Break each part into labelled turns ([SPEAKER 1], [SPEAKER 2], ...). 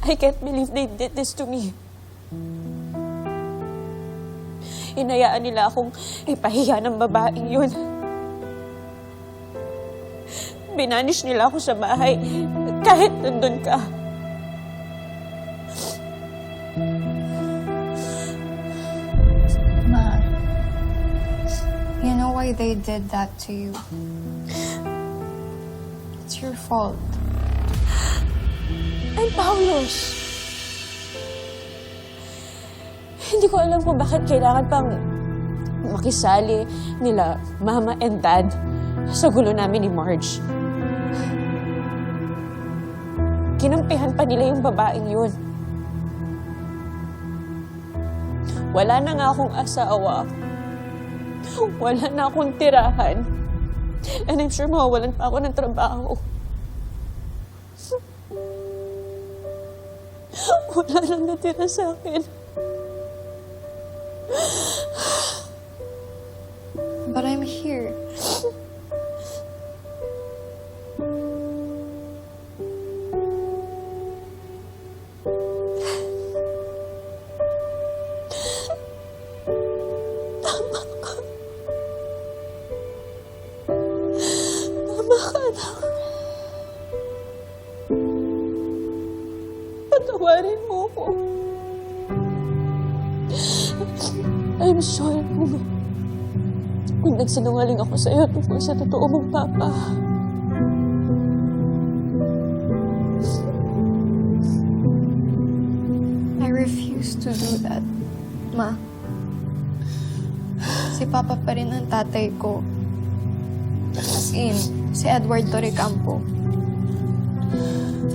[SPEAKER 1] I can't believe they did this to me. Inayaan nila akong ipahiya ng babaeng yun. Binanish nila ako sa bahay kahit nandun ka.
[SPEAKER 2] Ma, you know why they did that to you? It's your fault.
[SPEAKER 1] I'm Paulos. Hindi ko alam kung bakit kailangan pang makisali nila Mama and Dad sa gulo namin ni Marge. Kinampihan pa nila yung babaeng yun. Wala na nga akong asawa. Wala na akong tirahan. And I'm sure mawawalan pa ako ng trabaho. Wala nang natira sa akin.
[SPEAKER 2] But I'm here.
[SPEAKER 1] Tama ka. Tama ka, anak. Patawarin mo ko. I'm sorry kung nagsinungaling ako sa'yo tungkol sa totoo mong papa.
[SPEAKER 2] I refuse to do that, Ma. Si Papa pa rin ang tatay ko. As in, si Edward Torrecampo.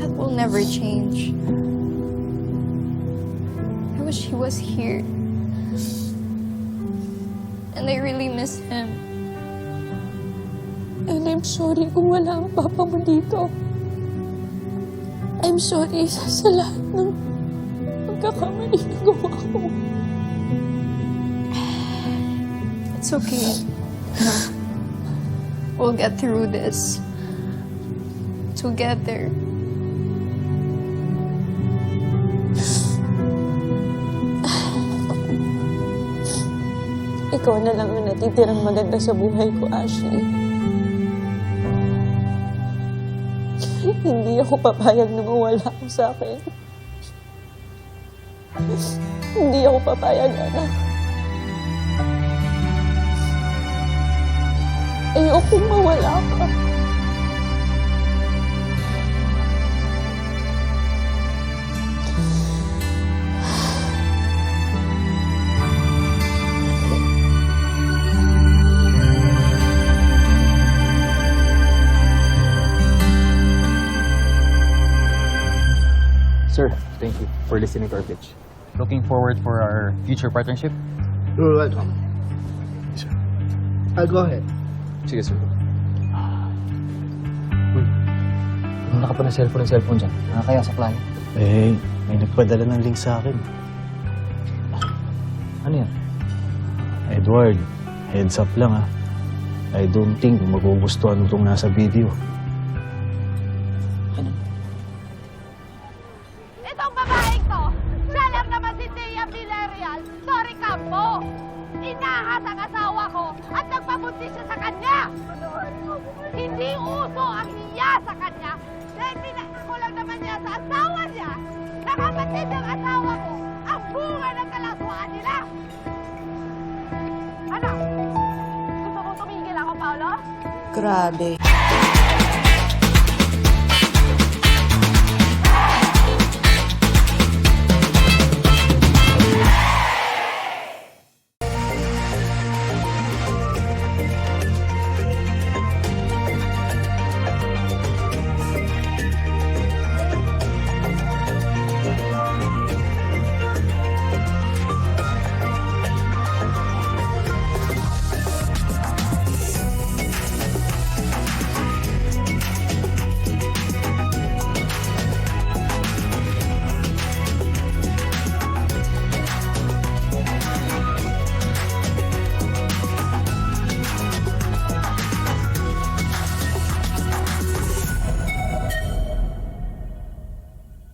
[SPEAKER 2] That will never change. I wish he was here. And I really miss him.
[SPEAKER 1] And I'm sorry kung wala ang papa mo dito. I'm sorry sa lahat ng pagkakamali na gawa ko.
[SPEAKER 2] It's okay. We'll get through this. Together.
[SPEAKER 1] Ikaw na lang ang natitirang maganda sa buhay ko, Ashley. Hindi ako papayag na mawala ako sa akin. Hindi ako papayag, anak. Ayokong mawala ka.
[SPEAKER 3] Sir, thank you for listening to our pitch. Looking forward for our future partnership?
[SPEAKER 4] You're welcome. Sir. I'll go ahead.
[SPEAKER 3] Sige, sir. Uy, wala ka pa ng cellphone dyan. Nakakaya sa client.
[SPEAKER 4] Eh, may nagpadala ng link sa akin.
[SPEAKER 3] Ano yan?
[SPEAKER 4] Edward, heads up lang ha. I don't think magugustuhan mo itong nasa video.
[SPEAKER 5] Itong babaeng to, siya lang naman si Thea Villarreal, sorry Campo. Inahas ang asawa ko at nagpabuntis siya sa kanya. Hindi uso ang hiya sa kanya dahil pinako lang naman niya sa asawa niya na kapatid ng asawa ko ang bunga ng kalaswaan nila. Ano? Gusto mo tumigil ako, Paolo?
[SPEAKER 6] Grabe.